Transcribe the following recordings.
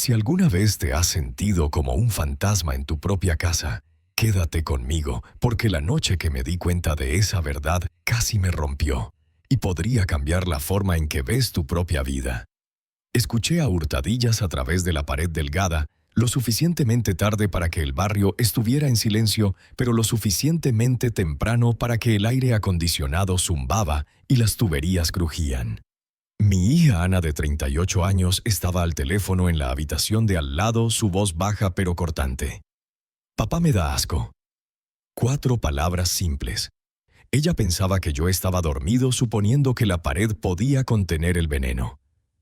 Si alguna vez te has sentido como un fantasma en tu propia casa, quédate conmigo, porque la noche que me di cuenta de esa verdad casi me rompió y podría cambiar la forma en que ves tu propia vida. Escuché a hurtadillas a través de la pared delgada, lo suficientemente tarde para que el barrio estuviera en silencio, pero lo suficientemente temprano para que el aire acondicionado zumbaba y las tuberías crujían. Mi hija Ana, de 38 años, estaba al teléfono en la habitación de al lado, su voz baja pero cortante. «Papá me da asco». 4 palabras simples. Ella pensaba que yo estaba dormido suponiendo que la pared podía contener el veneno.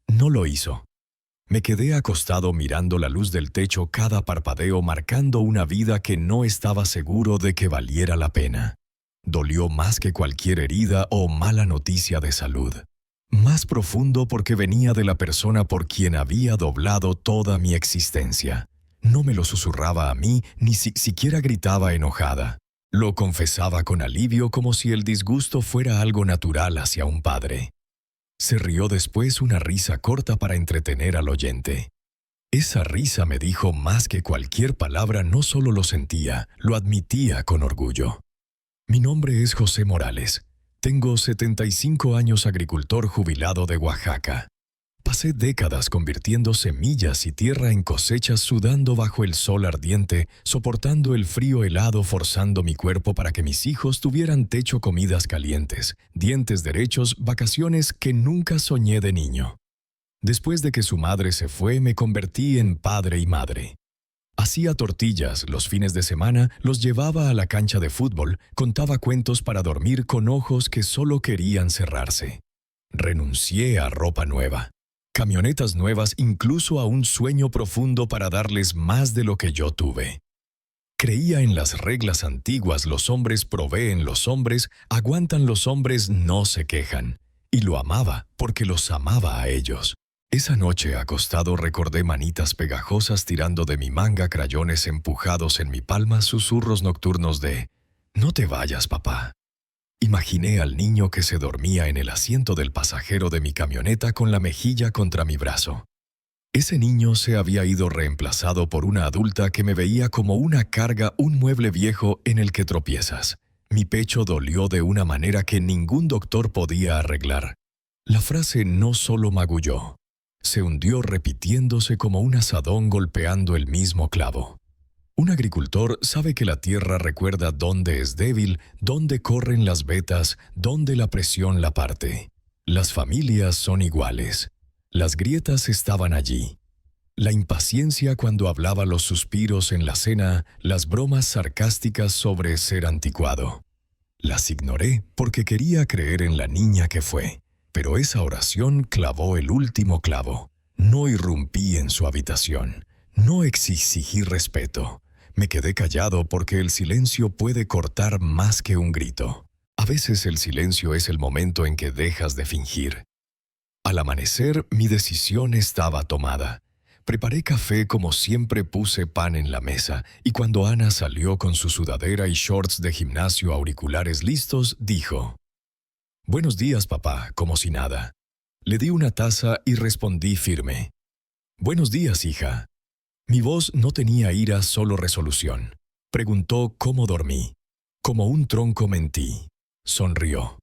No lo hizo. Me quedé acostado mirando la luz del techo, cada parpadeo marcando una vida que no estaba seguro de que valiera la pena. Dolió más que cualquier herida o mala noticia de salud. Más profundo porque venía de la persona por quien había doblado toda mi existencia. No me lo susurraba a mí, ni siquiera gritaba enojada. Lo confesaba con alivio, como si el disgusto fuera algo natural hacia un padre. Se rió después, una risa corta para entretener al oyente. Esa risa me dijo más que cualquier palabra, no solo lo sentía, lo admitía con orgullo. Mi nombre es José Morales. Tengo 75 años, agricultor jubilado de Oaxaca. Pasé décadas convirtiendo semillas y tierra en cosechas, sudando bajo el sol ardiente, soportando el frío helado, forzando mi cuerpo para que mis hijos tuvieran techo, comidas calientes, dientes derechos, vacaciones que nunca soñé de niño. Después de que su madre se fue, me convertí en padre y madre. Hacía tortillas los fines de semana, los llevaba a la cancha de fútbol, contaba cuentos para dormir con ojos que solo querían cerrarse. Renuncié a ropa nueva, camionetas nuevas, incluso a un sueño profundo para darles más de lo que yo tuve. Creía en las reglas antiguas: los hombres proveen, los hombres aguantan, los hombres no se quejan. Y lo amaba porque los amaba a ellos. Esa noche, acostado, recordé manitas pegajosas tirando de mi manga, crayones empujados en mi palma, susurros nocturnos de «No te vayas, papá». Imaginé al niño que se dormía en el asiento del pasajero de mi camioneta con la mejilla contra mi brazo. Ese niño se había ido reemplazado por una adulta que me veía como una carga, un mueble viejo en el que tropiezas. Mi pecho dolió de una manera que ningún doctor podía arreglar. La frase no solo magulló, se hundió repitiéndose como un azadón golpeando el mismo clavo. Un agricultor sabe que la tierra recuerda dónde es débil, dónde corren las vetas, dónde la presión la parte. Las familias son iguales. Las grietas estaban allí. La impaciencia cuando hablaba, los suspiros en la cena, las bromas sarcásticas sobre ser anticuado. Las ignoré porque quería creer en la niña que fue. Pero esa oración clavó el último clavo. No irrumpí en su habitación. No exigí respeto. Me quedé callado porque el silencio puede cortar más que un grito. A veces el silencio es el momento en que dejas de fingir. Al amanecer, mi decisión estaba tomada. Preparé café como siempre, puse pan en la mesa, y cuando Ana salió con su sudadera y shorts de gimnasio, auriculares listos, dijo: «Buenos días, papá», como si nada. Le di una taza y respondí firme: «Buenos días, hija». Mi voz no tenía ira, solo resolución. Preguntó cómo dormí. Como un tronco mentí. Sonrió.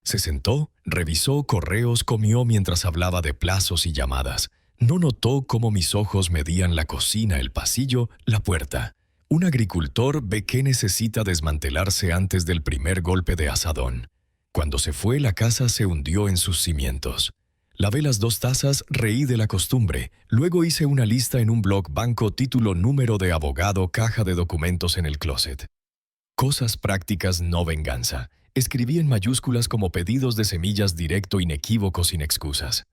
Se sentó, revisó correos, comió mientras hablaba de plazos y llamadas. No notó cómo mis ojos medían la cocina, el pasillo, la puerta. Un agricultor ve que necesita desmantelarse antes del primer golpe de azadón. Cuando se fue, la casa se hundió en sus cimientos. Lavé las 2 tazas, reí de la costumbre. Luego hice una lista en un blog, banco, título, número de abogado, caja de documentos en el closet. Cosas prácticas, no venganza. Escribí en mayúsculas como pedidos de semillas, directo, inequívoco, sin excusas.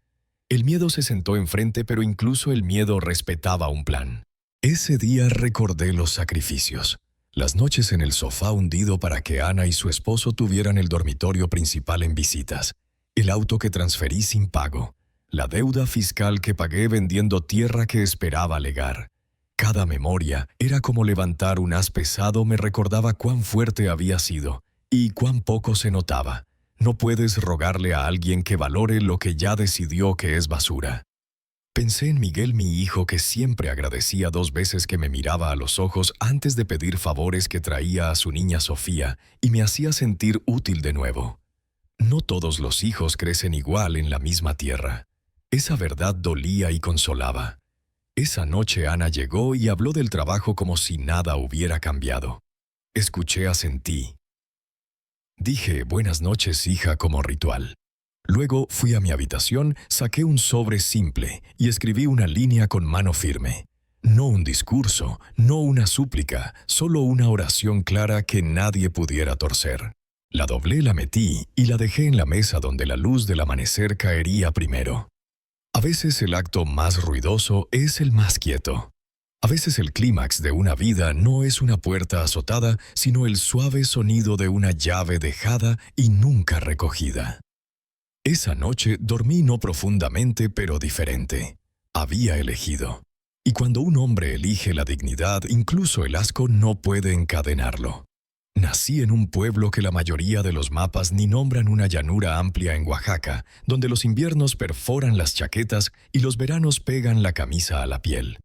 El miedo se sentó enfrente, pero incluso el miedo respetaba un plan. Ese día recordé los sacrificios. Las noches en el sofá hundido para que Ana y su esposo tuvieran el dormitorio principal en visitas. El auto que transferí sin pago. La deuda fiscal que pagué vendiendo tierra que esperaba legar. Cada memoria era como levantar un haz pesado, me recordaba cuán fuerte había sido y cuán poco se notaba. No puedes rogarle a alguien que valore lo que ya decidió que es basura. Pensé en Miguel, mi hijo, que siempre agradecía 2 veces que me miraba a los ojos antes de pedir favores que traía a su niña Sofía y me hacía sentir útil de nuevo. No todos los hijos crecen igual en la misma tierra. Esa verdad dolía y consolaba. Esa noche Ana llegó y habló del trabajo como si nada hubiera cambiado. Escuché, asentí. Dije, buenas noches, hija, como ritual. Luego fui a mi habitación, saqué un sobre simple y escribí una línea con mano firme. No un discurso, no una súplica, solo una oración clara que nadie pudiera torcer. La doblé, la metí y la dejé en la mesa donde la luz del amanecer caería primero. A veces el acto más ruidoso es el más quieto. A veces el clímax de una vida no es una puerta azotada, sino el suave sonido de una llave dejada y nunca recogida. Esa noche dormí no profundamente, pero diferente. Había elegido. Y cuando un hombre elige la dignidad, incluso el asco no puede encadenarlo. Nací en un pueblo que la mayoría de los mapas ni nombran una llanura amplia en Oaxaca, donde los inviernos perforan las chaquetas y los veranos pegan la camisa a la piel.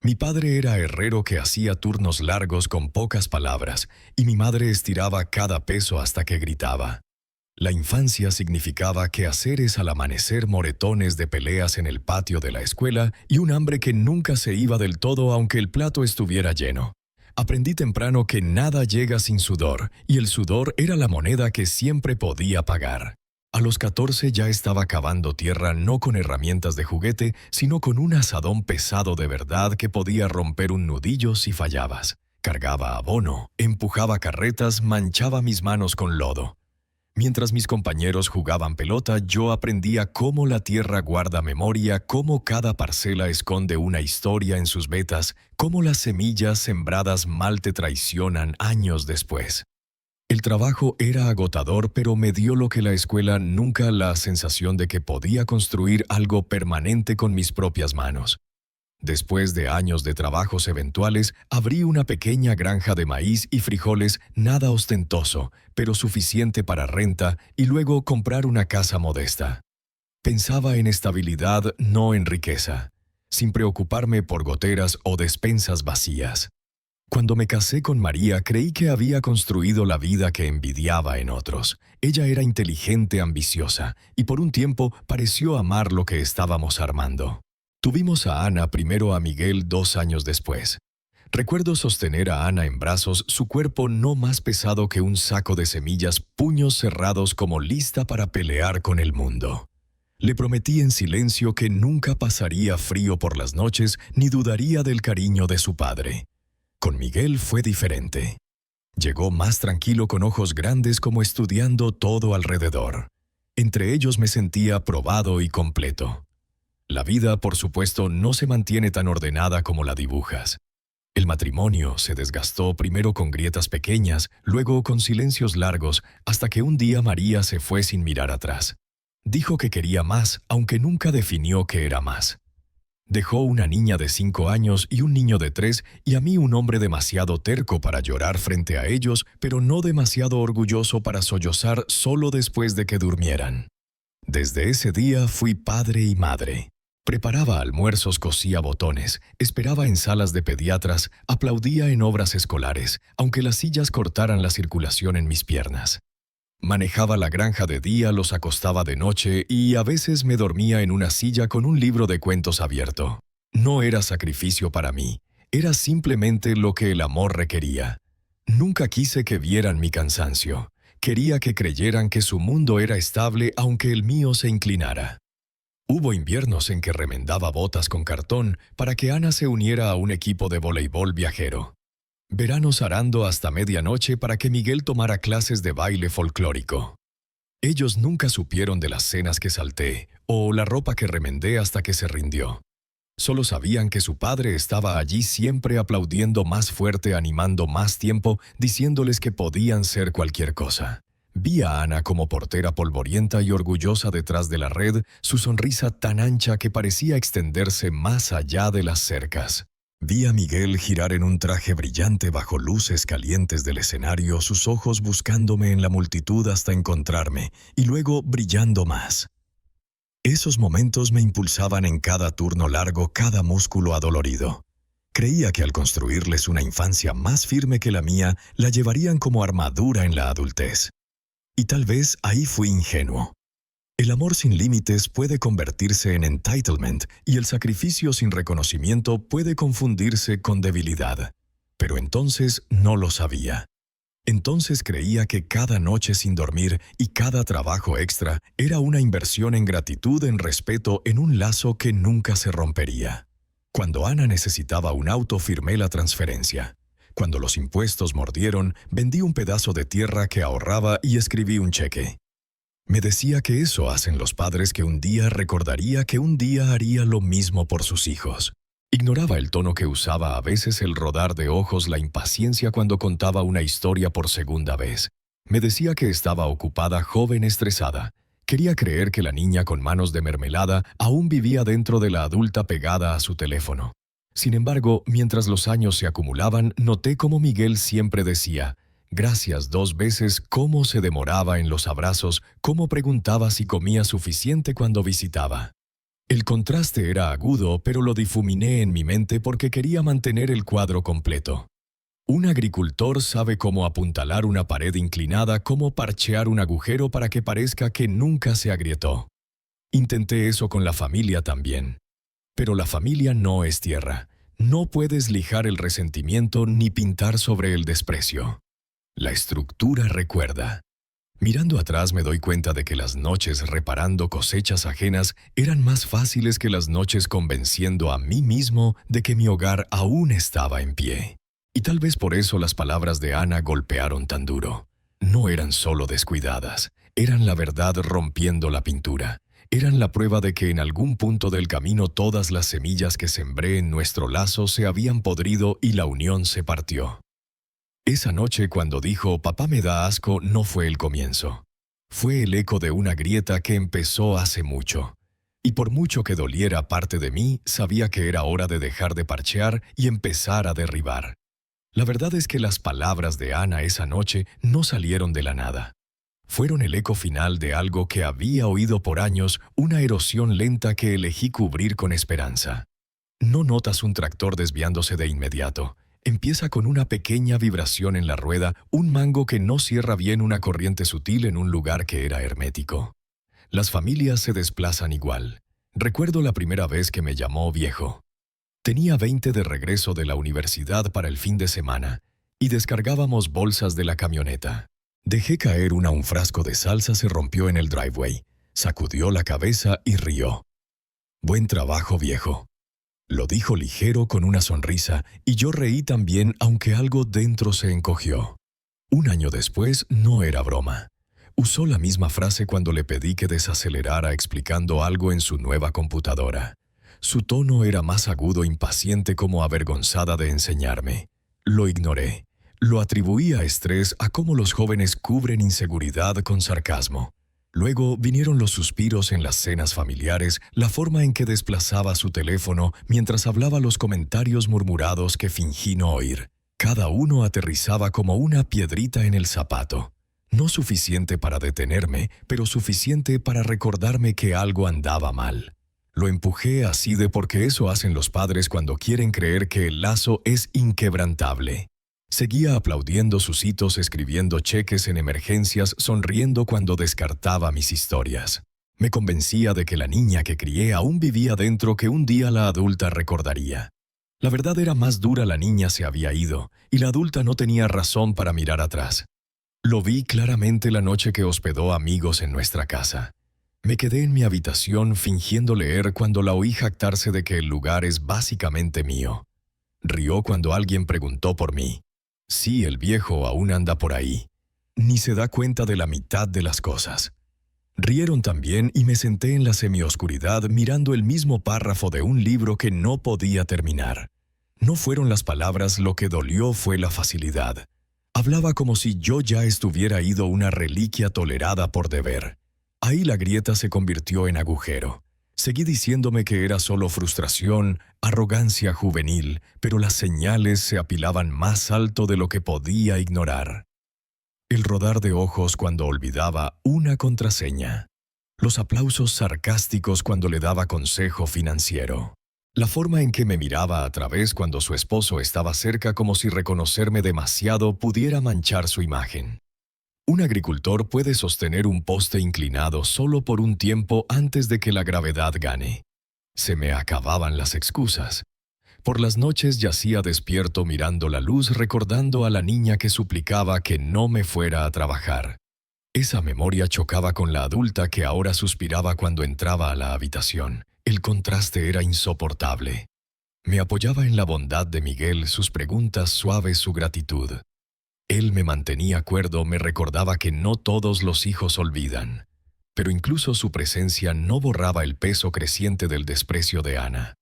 Mi padre era herrero que hacía turnos largos con pocas palabras, y mi madre estiraba cada peso hasta que gritaba. La infancia significaba quehaceres al amanecer, moretones de peleas en el patio de la escuela y un hambre que nunca se iba del todo aunque el plato estuviera lleno. Aprendí temprano que nada llega sin sudor, y el sudor era la moneda que siempre podía pagar. A los 14 ya estaba cavando tierra no con herramientas de juguete, sino con un azadón pesado de verdad que podía romper un nudillo si fallabas. Cargaba abono, empujaba carretas, manchaba mis manos con lodo. Mientras mis compañeros jugaban pelota, yo aprendía cómo la tierra guarda memoria, cómo cada parcela esconde una historia en sus vetas, cómo las semillas sembradas mal te traicionan años después. El trabajo era agotador, pero me dio lo que la escuela nunca, la sensación de que podía construir algo permanente con mis propias manos. Después de años de trabajos eventuales, abrí una pequeña granja de maíz y frijoles, nada ostentoso, pero suficiente para renta, y luego comprar una casa modesta. Pensaba en estabilidad, no en riqueza, sin preocuparme por goteras o despensas vacías. Cuando me casé con María, creí que había construido la vida que envidiaba en otros. Ella era inteligente, ambiciosa, y por un tiempo pareció amar lo que estábamos armando. Tuvimos a Ana, primero a Miguel 2 años después. Recuerdo sostener a Ana en brazos, su cuerpo no más pesado que un saco de semillas, puños cerrados como lista para pelear con el mundo. Le prometí en silencio que nunca pasaría frío por las noches ni dudaría del cariño de su padre. Con Miguel fue diferente. Llegó más tranquilo, con ojos grandes, como estudiando todo alrededor. Entre ellos me sentía probado y completo. La vida, por supuesto, no se mantiene tan ordenada como la dibujas. El matrimonio se desgastó primero con grietas pequeñas, luego con silencios largos, hasta que un día María se fue sin mirar atrás. Dijo que quería más, aunque nunca definió qué era más. Dejó una niña de 5 años y un niño de 3, y a mí un hombre demasiado terco para llorar frente a ellos, pero no demasiado orgulloso para sollozar solo después de que durmieran. Desde ese día fui padre y madre. Preparaba almuerzos, cosía botones, esperaba en salas de pediatras, aplaudía en obras escolares, aunque las sillas cortaran la circulación en mis piernas. Manejaba la granja de día, los acostaba de noche y a veces me dormía en una silla con un libro de cuentos abierto. No era sacrificio para mí, era simplemente lo que el amor requería. Nunca quise que vieran mi cansancio. Quería que creyeran que su mundo era estable aunque el mío se inclinara. Hubo inviernos en que remendaba botas con cartón para que Ana se uniera a un equipo de voleibol viajero. Veranos arando hasta medianoche para que Miguel tomara clases de baile folclórico. Ellos nunca supieron de las cenas que salté o la ropa que remendé hasta que se rindió. Solo sabían que su padre estaba allí siempre aplaudiendo más fuerte, animando más tiempo, diciéndoles que podían ser cualquier cosa. Vi a Ana como portera polvorienta y orgullosa detrás de la red, su sonrisa tan ancha que parecía extenderse más allá de las cercas. Vi a Miguel girar en un traje brillante bajo luces calientes del escenario, sus ojos buscándome en la multitud hasta encontrarme, y luego brillando más. Esos momentos me impulsaban en cada turno largo, cada músculo adolorido. Creía que al construirles una infancia más firme que la mía, la llevarían como armadura en la adultez. Y tal vez ahí fui ingenuo. El amor sin límites puede convertirse en entitlement y el sacrificio sin reconocimiento puede confundirse con debilidad. Pero entonces no lo sabía. Entonces creía que cada noche sin dormir y cada trabajo extra era una inversión en gratitud, en respeto, en un lazo que nunca se rompería. Cuando Ana necesitaba un auto, firmé la transferencia. Cuando los impuestos mordieron, vendí un pedazo de tierra que ahorraba y escribí un cheque. Me decía que eso hacen los padres, que un día recordaría, que un día haría lo mismo por sus hijos. Ignoraba el tono que usaba, a veces el rodar de ojos, la impaciencia cuando contaba una historia por segunda vez. Me decía que estaba ocupada, joven, estresada. Quería creer que la niña con manos de mermelada aún vivía dentro de la adulta pegada a su teléfono. Sin embargo, mientras los años se acumulaban, noté cómo Miguel siempre decía gracias 2 veces, cómo se demoraba en los abrazos, cómo preguntaba si comía suficiente cuando visitaba. El contraste era agudo, pero lo difuminé en mi mente porque quería mantener el cuadro completo. Un agricultor sabe cómo apuntalar una pared inclinada, cómo parchear un agujero para que parezca que nunca se agrietó. Intenté eso con la familia también. Pero la familia no es tierra. No puedes lijar el resentimiento ni pintar sobre el desprecio. La estructura recuerda. Mirando atrás me doy cuenta de que las noches reparando cosechas ajenas eran más fáciles que las noches convenciendo a mí mismo de que mi hogar aún estaba en pie. Y tal vez por eso las palabras de Ana golpearon tan duro. No eran solo descuidadas, eran la verdad rompiendo la pintura. Eran la prueba de que en algún punto del camino todas las semillas que sembré en nuestro lazo se habían podrido y la unión se partió. Esa noche cuando dijo «papá me da asco» no fue el comienzo. Fue el eco de una grieta que empezó hace mucho. Y por mucho que doliera parte de mí, sabía que era hora de dejar de parchear y empezar a derribar. La verdad es que las palabras de Ana esa noche no salieron de la nada. Fueron el eco final de algo que había oído por años, una erosión lenta que elegí cubrir con esperanza. No notas un tractor desviándose de inmediato. Empieza con una pequeña vibración en la rueda, un mango que no cierra bien, una corriente sutil en un lugar que era hermético. Las familias se desplazan igual. Recuerdo la primera vez que me llamó viejo. Tenía 20 de regreso de la universidad para el fin de semana y descargábamos bolsas de la camioneta. Dejé caer un frasco de salsa, se rompió en el driveway. Sacudió la cabeza y rió. «Buen trabajo, viejo». Lo dijo ligero con una sonrisa y yo reí también, aunque algo dentro se encogió. Un año después no era broma. Usó la misma frase cuando le pedí que desacelerara explicando algo en su nueva computadora. Su tono era más agudo, impaciente, como avergonzada de enseñarme. Lo ignoré. Lo atribuí a estrés, a cómo los jóvenes cubren inseguridad con sarcasmo. Luego vinieron los suspiros en las cenas familiares, la forma en que desplazaba su teléfono mientras hablaba, los comentarios murmurados que fingí no oír. Cada uno aterrizaba como una piedrita en el zapato. No suficiente para detenerme, pero suficiente para recordarme que algo andaba mal. Lo empujé así de porque eso hacen los padres cuando quieren creer que el lazo es inquebrantable. Seguía aplaudiendo sus hitos, escribiendo cheques en emergencias, sonriendo cuando descartaba mis historias. Me convencía de que la niña que crié aún vivía dentro, que un día la adulta recordaría. La verdad era más dura, la niña se había ido, y la adulta no tenía razón para mirar atrás. Lo vi claramente la noche que hospedó amigos en nuestra casa. Me quedé en mi habitación fingiendo leer cuando la oí jactarse de que el lugar es básicamente mío. Rió cuando alguien preguntó por mí. Sí, el viejo aún anda por ahí. Ni se da cuenta de la mitad de las cosas. Rieron también y me senté en la semioscuridad mirando el mismo párrafo de un libro que no podía terminar. No fueron las palabras lo que dolió, fue la facilidad. Hablaba como si yo ya estuviera ido, una reliquia tolerada por deber. Ahí la grieta se convirtió en agujero. Seguí diciéndome que era solo frustración, arrogancia juvenil, pero las señales se apilaban más alto de lo que podía ignorar. El rodar de ojos cuando olvidaba una contraseña. los aplausos sarcásticos cuando le daba consejo financiero, la forma en que me miraba a través cuando su esposo estaba cerca como si reconocerme demasiado pudiera manchar su imagen. Un agricultor puede sostener un poste inclinado solo por un tiempo antes de que la gravedad gane. Se me acababan las excusas. Por las noches yacía despierto mirando la luz recordando a la niña que suplicaba que no me fuera a trabajar. Esa memoria chocaba con la adulta que ahora suspiraba cuando entraba a la habitación. El contraste era insoportable. Me apoyaba en la bondad de Miguel, sus preguntas suaves, su gratitud. Él me mantenía cuerdo, me recordaba que no todos los hijos olvidan. Pero incluso su presencia no borraba el peso creciente del desprecio de Ana.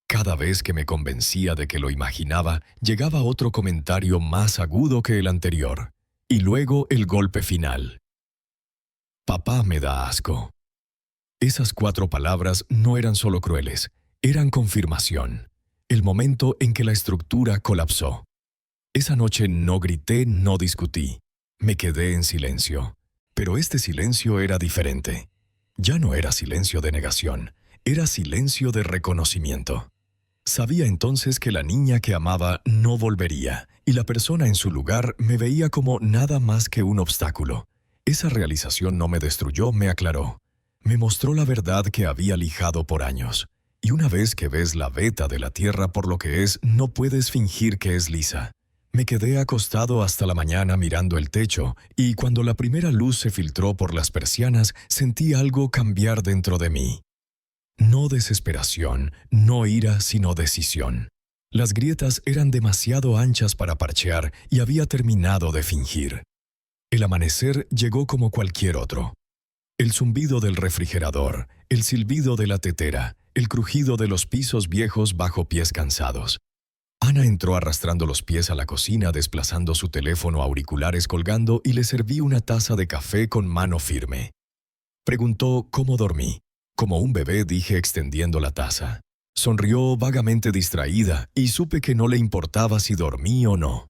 Cada vez que me convencía de que lo imaginaba, llegaba otro comentario más agudo que el anterior. Y luego el golpe final. Papá me da asco. Esas 4 palabras no eran solo crueles, eran confirmación. El momento en que la estructura colapsó. Esa noche no grité, no discutí. Me quedé en silencio. Pero este silencio era diferente. Ya no era silencio de negación, era silencio de reconocimiento. Sabía entonces que la niña que amaba no volvería, y la persona en su lugar me veía como nada más que un obstáculo. Esa realización no me destruyó, me aclaró. Me mostró la verdad que había lijado por años. Y una vez que ves la veta de la tierra por lo que es, no puedes fingir que es lisa. Me quedé acostado hasta la mañana mirando el techo, y cuando la primera luz se filtró por las persianas, sentí algo cambiar dentro de mí. No desesperación, no ira, sino decisión. Las grietas eran demasiado anchas para parchear y había terminado de fingir. El amanecer llegó como cualquier otro. El zumbido del refrigerador, el silbido de la tetera, el crujido de los pisos viejos bajo pies cansados. Ana entró arrastrando los pies a la cocina, desplazando su teléfono, auriculares colgando, y le serví una taza de café con mano firme. Preguntó cómo dormí. Como un bebé, dije extendiendo la taza. Sonrió vagamente distraída y supe que no le importaba si dormí o no.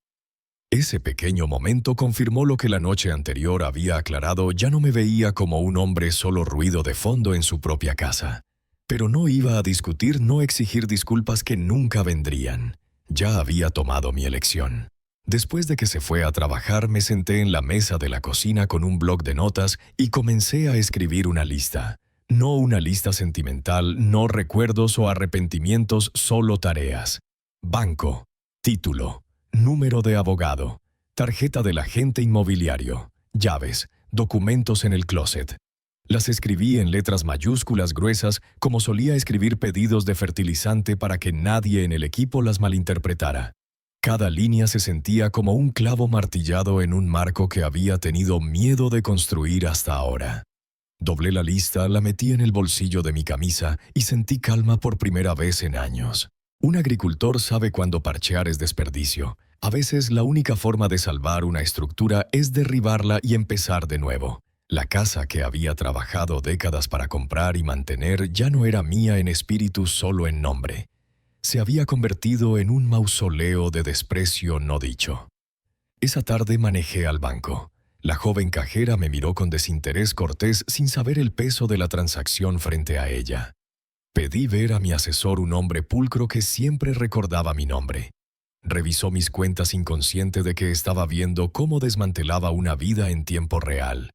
Ese pequeño momento confirmó lo que la noche anterior había aclarado. Ya no me veía como un hombre solo ruido de fondo en su propia casa. Pero no iba a discutir, no exigir disculpas que nunca vendrían. Ya había tomado mi elección. Después de que se fue a trabajar, me senté en la mesa de la cocina con un bloc de notas y comencé a escribir una lista. No una lista sentimental, no recuerdos o arrepentimientos, solo tareas. Banco, título, número de abogado, tarjeta del agente inmobiliario, llaves, documentos en el closet. Las escribí en letras mayúsculas gruesas, como solía escribir pedidos de fertilizante para que nadie en el equipo las malinterpretara. Cada línea se sentía como un clavo martillado en un marco que había tenido miedo de construir hasta ahora. Doblé la lista, la metí en el bolsillo de mi camisa y sentí calma por primera vez en años. Un agricultor sabe cuándo parchear es desperdicio. A veces la única forma de salvar una estructura es derribarla y empezar de nuevo. La casa que había trabajado décadas para comprar y mantener ya no era mía en espíritu, solo en nombre. Se había convertido en un mausoleo de desprecio no dicho. Esa tarde manejé al banco. La joven cajera me miró con desinterés cortés sin saber el peso de la transacción frente a ella. Pedí ver a mi asesor, un hombre pulcro que siempre recordaba mi nombre. Revisó mis cuentas inconsciente de que estaba viendo cómo desmantelaba una vida en tiempo real.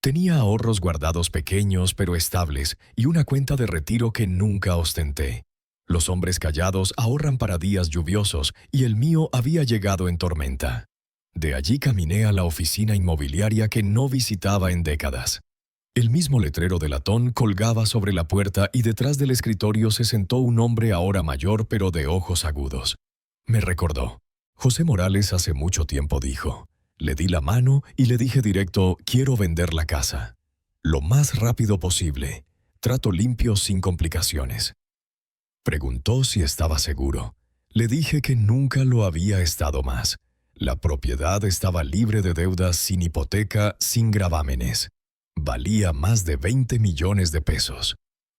Tenía ahorros guardados pequeños pero estables y una cuenta de retiro que nunca ostenté. Los hombres callados ahorran para días lluviosos y el mío había llegado en tormenta. De allí caminé a la oficina inmobiliaria que no visitaba en décadas. El mismo letrero de latón colgaba sobre la puerta y detrás del escritorio se sentó un hombre ahora mayor pero de ojos agudos. Me recordó. José Morales hace mucho tiempo dijo. Le di la mano y le dije directo, quiero vender la casa. Lo más rápido posible. Trato limpio sin complicaciones. Preguntó si estaba seguro. Le dije que nunca lo había estado más. La propiedad estaba libre de deudas, sin hipoteca, sin gravámenes. Valía más de 20 millones de pesos.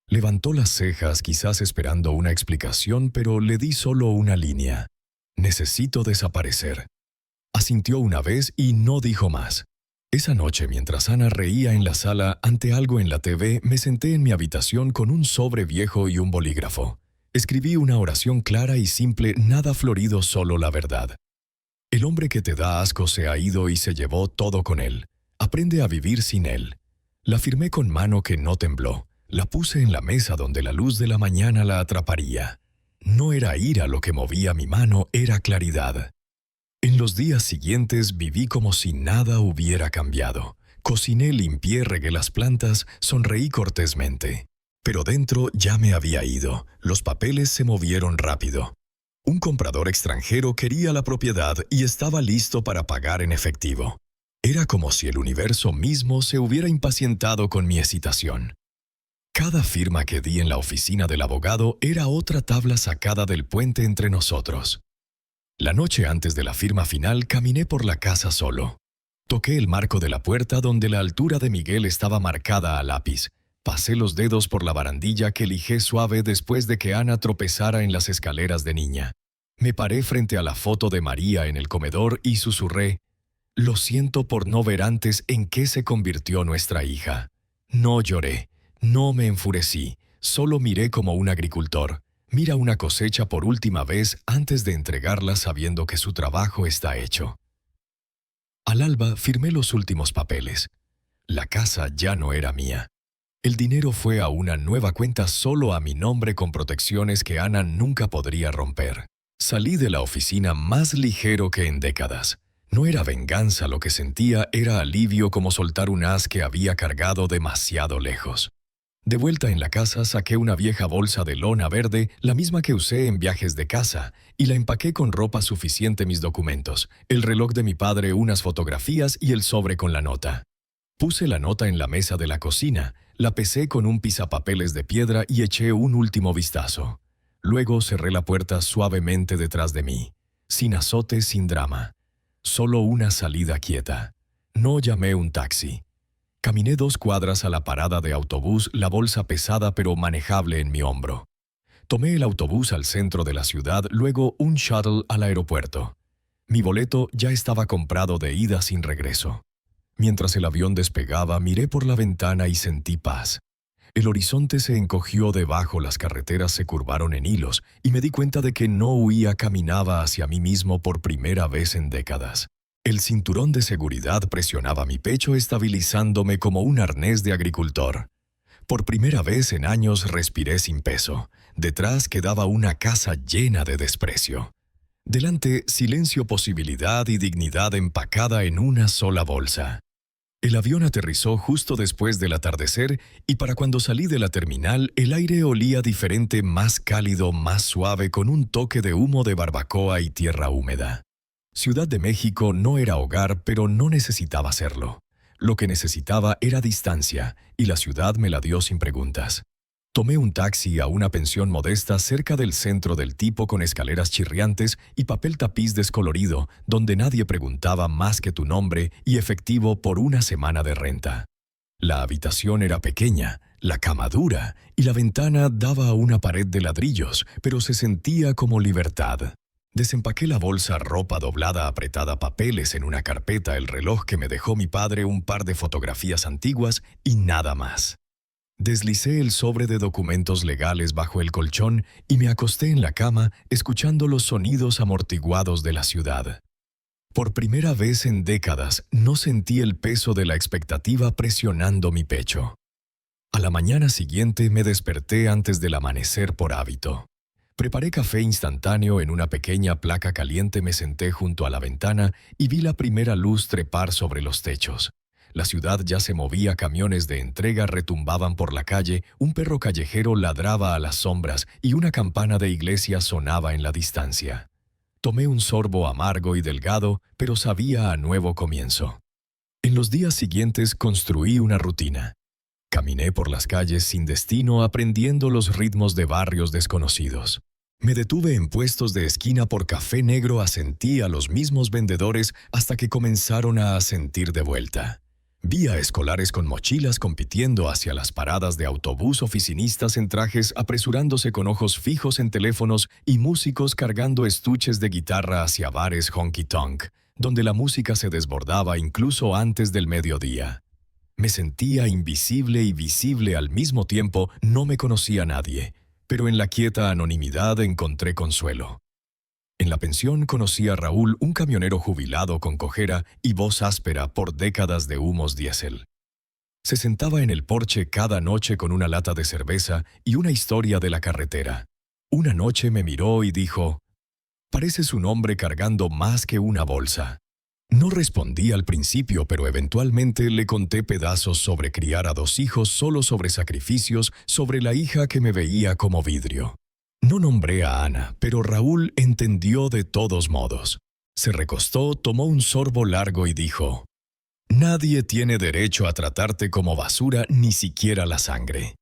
Levantó las cejas, quizás esperando una explicación, pero le di solo una línea. Necesito desaparecer. Asintió una vez y no dijo más. Esa noche, mientras Ana reía en la sala ante algo en la TV, me senté en mi habitación con un sobre viejo y un bolígrafo. Escribí una oración clara y simple, nada florido, solo la verdad. El hombre que te da asco se ha ido y se llevó todo con él. Aprende a vivir sin él. La firmé con mano que no tembló. La puse en la mesa donde la luz de la mañana la atraparía. No era ira lo que movía mi mano, era claridad. En los días siguientes viví como si nada hubiera cambiado. Cociné, limpié, regué las plantas, sonreí cortésmente. Pero dentro ya me había ido. Los papeles se movieron rápido. Un comprador extranjero quería la propiedad y estaba listo para pagar en efectivo. Era como si el universo mismo se hubiera impacientado con mi hesitación. Cada firma que di en la oficina del abogado era otra tabla sacada del puente entre nosotros. La noche antes de la firma final caminé por la casa solo. Toqué el marco de la puerta donde la altura de Miguel estaba marcada a lápiz. Pasé los dedos por la barandilla que lijé suave después de que Ana tropezara en las escaleras de niña. Me paré frente a la foto de María en el comedor y susurré: «Lo siento por no ver antes en qué se convirtió nuestra hija». No lloré, no me enfurecí, solo miré como un agricultor. Mira una cosecha por última vez antes de entregarla sabiendo que su trabajo está hecho. Al alba firmé los últimos papeles. La casa ya no era mía. El dinero fue a una nueva cuenta solo a mi nombre con protecciones que Ana nunca podría romper. Salí de la oficina más ligero que en décadas. No era venganza lo que sentía, era alivio como soltar un haz que había cargado demasiado lejos. De vuelta en la casa saqué una vieja bolsa de lona verde, la misma que usé en viajes de casa, y la empaqué con ropa suficiente, mis documentos, el reloj de mi padre, unas fotografías y el sobre con la nota. Puse la nota en la mesa de la cocina, la pesé con un pisapapeles de piedra y eché un último vistazo. Luego cerré la puerta suavemente detrás de mí, sin azote, sin drama. Solo una salida quieta. No llamé un taxi. Caminé 2 cuadras a la parada de autobús, la bolsa pesada pero manejable en mi hombro. Tomé el autobús al centro de la ciudad, luego un shuttle al aeropuerto. Mi boleto ya estaba comprado de ida sin regreso. Mientras el avión despegaba, miré por la ventana y sentí paz. El horizonte se encogió debajo, las carreteras se curvaron en hilos y me di cuenta de que no huía, caminaba hacia mí mismo por primera vez en décadas. El cinturón de seguridad presionaba mi pecho, estabilizándome como un arnés de agricultor. Por primera vez en años respiré sin peso. Detrás quedaba una casa llena de desprecio. Delante, silencio, posibilidad y dignidad empacada en una sola bolsa. El avión aterrizó justo después del atardecer y para cuando salí de la terminal, el aire olía diferente, más cálido, más suave, con un toque de humo de barbacoa y tierra húmeda. Ciudad de México no era hogar, pero no necesitaba serlo. Lo que necesitaba era distancia, y la ciudad me la dio sin preguntas. Tomé un taxi a una pensión modesta cerca del centro del tipo con escaleras chirriantes y papel tapiz descolorido, donde nadie preguntaba más que tu nombre y efectivo por una semana de renta. La habitación era pequeña, la cama dura, y la ventana daba a una pared de ladrillos, pero se sentía como libertad. Desempaqué la bolsa, ropa doblada, apretada, papeles en una carpeta, el reloj que me dejó mi padre, un par de fotografías antiguas y nada más. Deslicé el sobre de documentos legales bajo el colchón y me acosté en la cama escuchando los sonidos amortiguados de la ciudad. Por primera vez en décadas no sentí el peso de la expectativa presionando mi pecho. A la mañana siguiente me desperté antes del amanecer por hábito. Preparé café instantáneo en una pequeña placa caliente, me senté junto a la ventana y vi la primera luz trepar sobre los techos. La ciudad ya se movía, camiones de entrega retumbaban por la calle, un perro callejero ladraba a las sombras y una campana de iglesia sonaba en la distancia. Tomé un sorbo amargo y delgado, pero sabía a nuevo comienzo. En los días siguientes construí una rutina. Caminé por las calles sin destino, aprendiendo los ritmos de barrios desconocidos. Me detuve en puestos de esquina por café negro, asentí a los mismos vendedores hasta que comenzaron a asentir de vuelta. Vi a escolares con mochilas compitiendo hacia las paradas de autobús, oficinistas en trajes apresurándose con ojos fijos en teléfonos y músicos cargando estuches de guitarra hacia bares honky-tonk. donde la música se desbordaba incluso antes del mediodía. Me sentía invisible y visible al mismo tiempo, no me conocía nadie, pero en la quieta anonimidad encontré consuelo. En la pensión conocí a Raúl, un camionero jubilado con cojera y voz áspera por décadas de humos diésel. Se sentaba en el porche cada noche con una lata de cerveza y una historia de la carretera. Una noche me miró y dijo: «Pareces un hombre cargando más que una bolsa». No respondí al principio, pero eventualmente le conté pedazos sobre criar a 2 hijos, solo sobre sacrificios, sobre la hija que me veía como vidrio. No nombré a Ana, pero Raúl entendió de todos modos. Se recostó, tomó un sorbo largo y dijo: «Nadie tiene derecho a tratarte como basura, ni siquiera la sangre.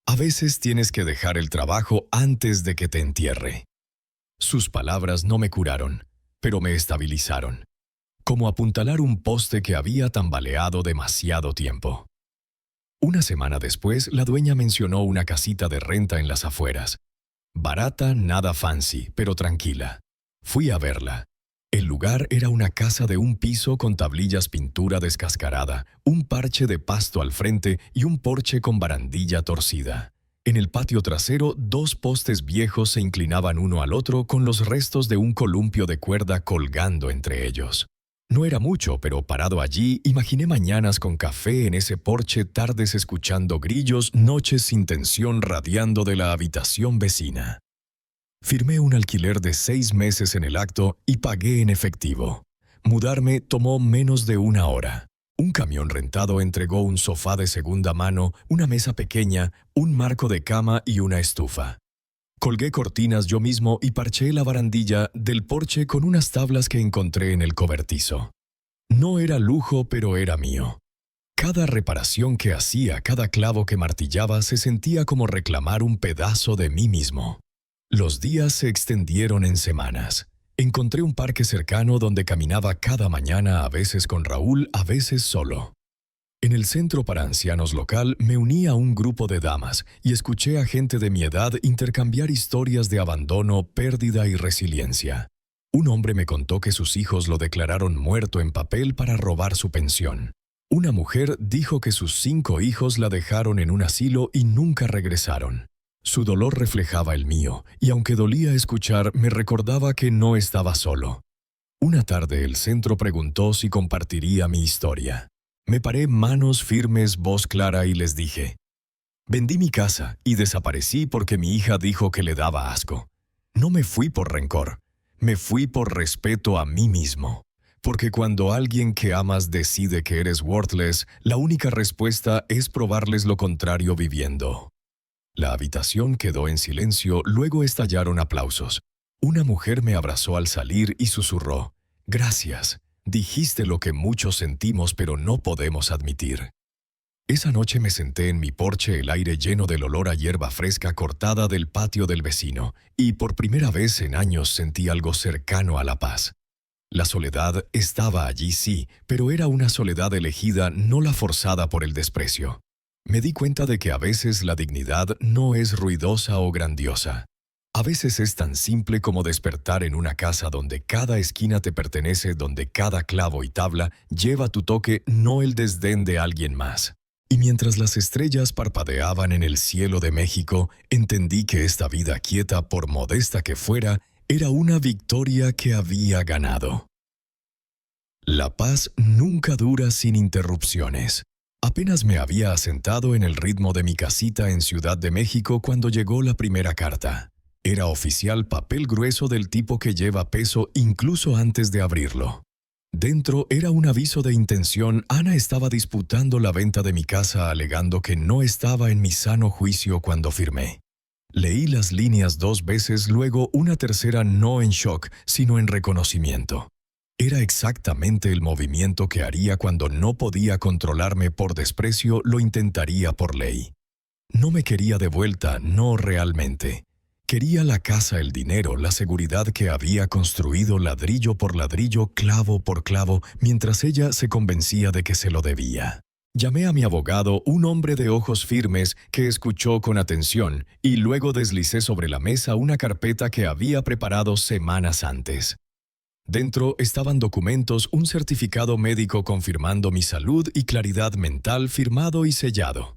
A veces tienes que dejar el trabajo antes de que te entierre». Sus palabras no me curaron, pero me estabilizaron, como apuntalar un poste que había tambaleado demasiado tiempo. Una semana después, la dueña mencionó una casita de renta en las afueras. Barata, nada fancy, pero tranquila. Fui a verla. El lugar era una casa de un piso con tablillas pintura descascarada, un parche de pasto al frente y un porche con barandilla torcida. En el patio trasero, 2 postes viejos se inclinaban uno al otro con los restos de un columpio de cuerda colgando entre ellos. No era mucho, pero parado allí, imaginé mañanas con café en ese porche, tardes escuchando grillos, noches sin tensión radiando de la habitación vecina. Firmé un alquiler de 6 meses en el acto y pagué en efectivo. Mudarme tomó menos de 1 hora. Un camión rentado entregó un sofá de segunda mano, una mesa pequeña, un marco de cama y una estufa. Colgué cortinas yo mismo y parché la barandilla del porche con unas tablas que encontré en el cobertizo. No era lujo, pero era mío. Cada reparación que hacía, cada clavo que martillaba, se sentía como reclamar un pedazo de mí mismo. Los días se extendieron en semanas. Encontré un parque cercano donde caminaba cada mañana, a veces con Raúl, a veces solo. En el centro para ancianos local me uní a un grupo de damas y escuché a gente de mi edad intercambiar historias de abandono, pérdida y resiliencia. Un hombre me contó que sus hijos lo declararon muerto en papel para robar su pensión. Una mujer dijo que sus 5 hijos la dejaron en un asilo y nunca regresaron. Su dolor reflejaba el mío, y aunque dolía escuchar, me recordaba que no estaba solo. Una tarde el centro preguntó si compartiría mi historia. Me paré, manos firmes, voz clara, y les dije: «Vendí mi casa y desaparecí porque mi hija dijo que le daba asco. No me fui por rencor, me fui por respeto a mí mismo. Porque cuando alguien que amas decide que eres worthless, la única respuesta es probarles lo contrario viviendo». La habitación quedó en silencio, luego estallaron aplausos. Una mujer me abrazó al salir y susurró: «Gracias, dijiste lo que muchos sentimos pero no podemos admitir». Esa noche me senté en mi porche, el aire lleno del olor a hierba fresca cortada del patio del vecino, y por primera vez en años sentí algo cercano a la paz. La soledad estaba allí, sí, pero era una soledad elegida, no la forzada por el desprecio. Me di cuenta de que a veces la dignidad no es ruidosa o grandiosa. A veces es tan simple como despertar en una casa donde cada esquina te pertenece, donde cada clavo y tabla lleva tu toque, no el desdén de alguien más. Y mientras las estrellas parpadeaban en el cielo de México, entendí que esta vida quieta, por modesta que fuera, era una victoria que había ganado. La paz nunca dura sin interrupciones. Apenas me había asentado en el ritmo de mi casita en Ciudad de México cuando llegó la primera carta. Era oficial, papel grueso del tipo que lleva peso incluso antes de abrirlo. Dentro era un aviso de intención. Ana estaba disputando la venta de mi casa alegando que no estaba en mi sano juicio cuando firmé. Leí las líneas 2 veces, luego una tercera no en shock, sino en reconocimiento. Era exactamente el movimiento que haría cuando no podía controlarme por desprecio, lo intentaría por ley. No me quería de vuelta, no realmente. Quería la casa, el dinero, la seguridad que había construido ladrillo por ladrillo, clavo por clavo, mientras ella se convencía de que se lo debía. Llamé a mi abogado, un hombre de ojos firmes que escuchó con atención, y luego deslicé sobre la mesa una carpeta que había preparado semanas antes. Dentro estaban documentos, un certificado médico confirmando mi salud y claridad mental firmado y sellado.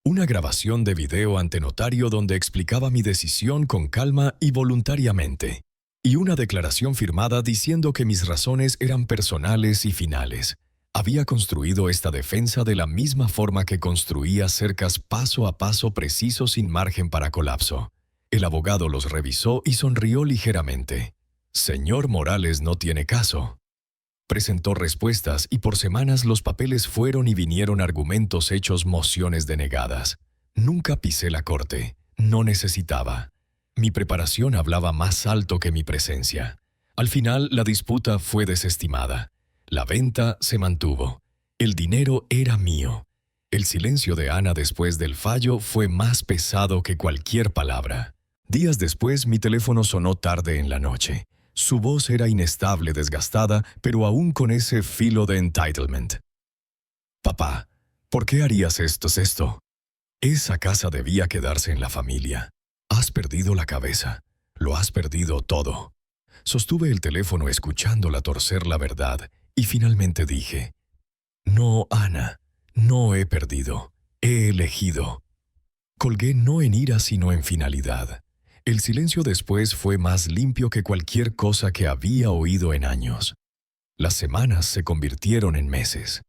Una grabación de video ante notario donde explicaba mi decisión con calma y voluntariamente. Y una declaración firmada diciendo que mis razones eran personales y finales. Había construido esta defensa de la misma forma que construía cercas paso a paso preciso sin margen para colapso. El abogado los revisó y sonrió ligeramente. Señor Morales no tiene caso. Presentó respuestas y por semanas los papeles fueron y vinieron argumentos hechos mociones denegadas. Nunca pisé la corte. No necesitaba. Mi preparación hablaba más alto que mi presencia. Al final, la disputa fue desestimada. La venta se mantuvo. El dinero era mío. El silencio de Ana después del fallo fue más pesado que cualquier palabra. Días después, mi teléfono sonó tarde en la noche. Su voz era inestable, desgastada, pero aún con ese filo de entitlement. «Papá, ¿por qué harías esto? Esa casa debía quedarse en la familia. Has perdido la cabeza. Lo has perdido todo». Sostuve el teléfono escuchándola torcer la verdad y finalmente dije: «No, Ana, no he perdido. He elegido». Colgué no en ira sino en finalidad. El silencio después fue más limpio que cualquier cosa que había oído en años. Las semanas se convirtieron en meses.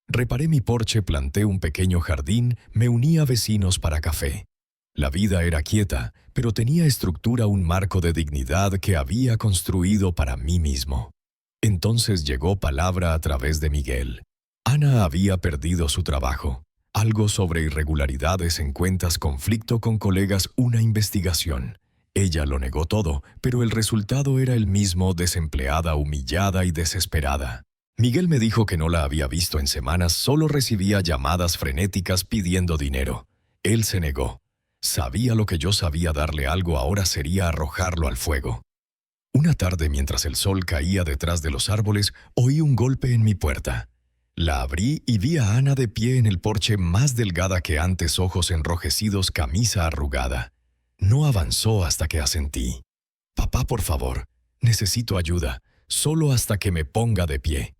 Reparé mi porche, planté un pequeño jardín, me uní a vecinos para café. La vida era quieta, pero tenía estructura, un marco de dignidad que había construido para mí mismo. Entonces llegó palabra a través de Miguel. Ana había perdido su trabajo. Algo sobre irregularidades en cuentas, conflicto con colegas, una investigación. Ella lo negó todo, pero el resultado era el mismo: desempleada, humillada y desesperada. Miguel me dijo que no la había visto en semanas, solo recibía llamadas frenéticas pidiendo dinero. Él se negó. Sabía lo que yo sabía: darle algo ahora sería arrojarlo al fuego. Una tarde, mientras el sol caía detrás de los árboles, oí un golpe en mi puerta. La abrí y vi a Ana de pie en el porche, más delgada que antes, ojos enrojecidos, camisa arrugada. No avanzó hasta que asentí. «Papá, por favor, necesito ayuda, solo hasta que me ponga de pie».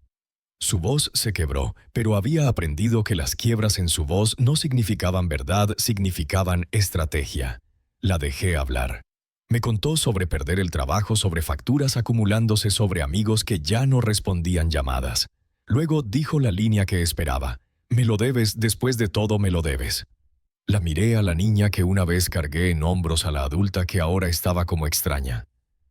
Su voz se quebró, pero había aprendido que las quiebras en su voz no significaban verdad, significaban estrategia. La dejé hablar. Me contó sobre perder el trabajo, sobre facturas acumulándose, sobre amigos que ya no respondían llamadas. Luego dijo la línea que esperaba: «Me lo debes, después de todo me lo debes». La miré a la niña que una vez cargué en hombros, a la adulta que ahora estaba como extraña.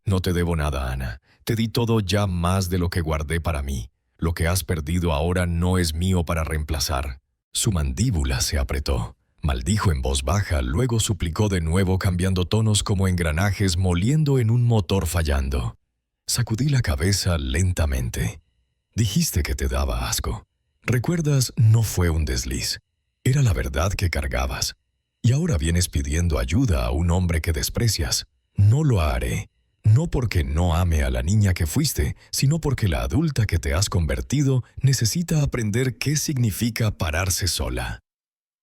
«No te debo nada, Ana. Te di todo, ya más de lo que guardé para mí. Lo que has perdido ahora no es mío para reemplazar». Su mandíbula se apretó. Maldijo en voz baja, luego suplicó de nuevo, cambiando tonos como engranajes moliendo en un motor fallando. Sacudí la cabeza lentamente. «Dijiste que te daba asco. ¿Recuerdas? No fue un desliz. Era la verdad que cargabas. Y ahora vienes pidiendo ayuda a un hombre que desprecias. No lo haré. No porque no ame a la niña que fuiste, sino porque la adulta que te has convertido necesita aprender qué significa pararse sola».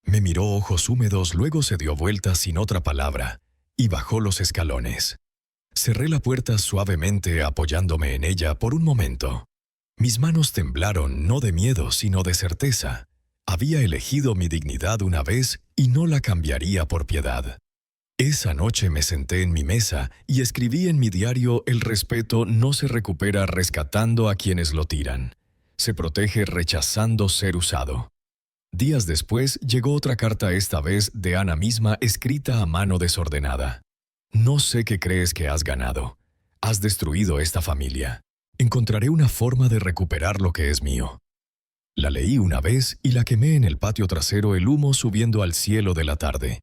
Me miró, ojos húmedos, luego se dio vuelta sin otra palabra y bajó los escalones. Cerré la puerta suavemente, apoyándome en ella por un momento. Mis manos temblaron, no de miedo, sino de certeza. Había elegido mi dignidad una vez y no la cambiaría por piedad. Esa noche me senté en mi mesa y escribí en mi diario: «El respeto no se recupera rescatando a quienes lo tiran. Se protege rechazando ser usado». Días después llegó otra carta, esta vez de Ana misma, escrita a mano desordenada. «No sé qué crees que has ganado. Has destruido esta familia. Encontraré una forma de recuperar lo que es mío». La leí una vez y la quemé en el patio trasero, el humo subiendo al cielo de la tarde.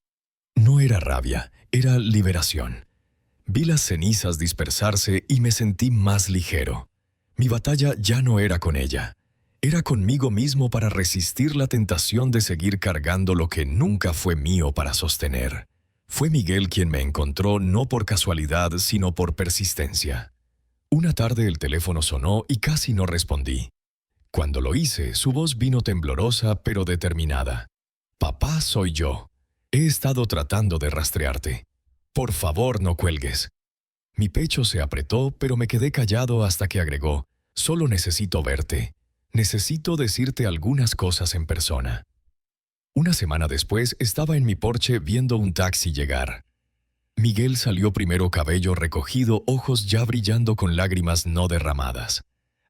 No era rabia, era liberación. Vi las cenizas dispersarse y me sentí más ligero. Mi batalla ya no era con ella. Era conmigo mismo para resistir la tentación de seguir cargando lo que nunca fue mío para sostener. Fue Miguel quien me encontró, no por casualidad, sino por persistencia. Una tarde el teléfono sonó y casi no respondí. Cuando lo hice, su voz vino temblorosa pero determinada. «Papá, soy yo. He estado tratando de rastrearte. Por favor, no cuelgues». Mi pecho se apretó, pero me quedé callado hasta que agregó: «Solo necesito verte. Necesito decirte algunas cosas en persona». Una semana después estaba en mi porche viendo un taxi llegar. Miguel salió primero, cabello recogido, ojos ya brillando con lágrimas no derramadas.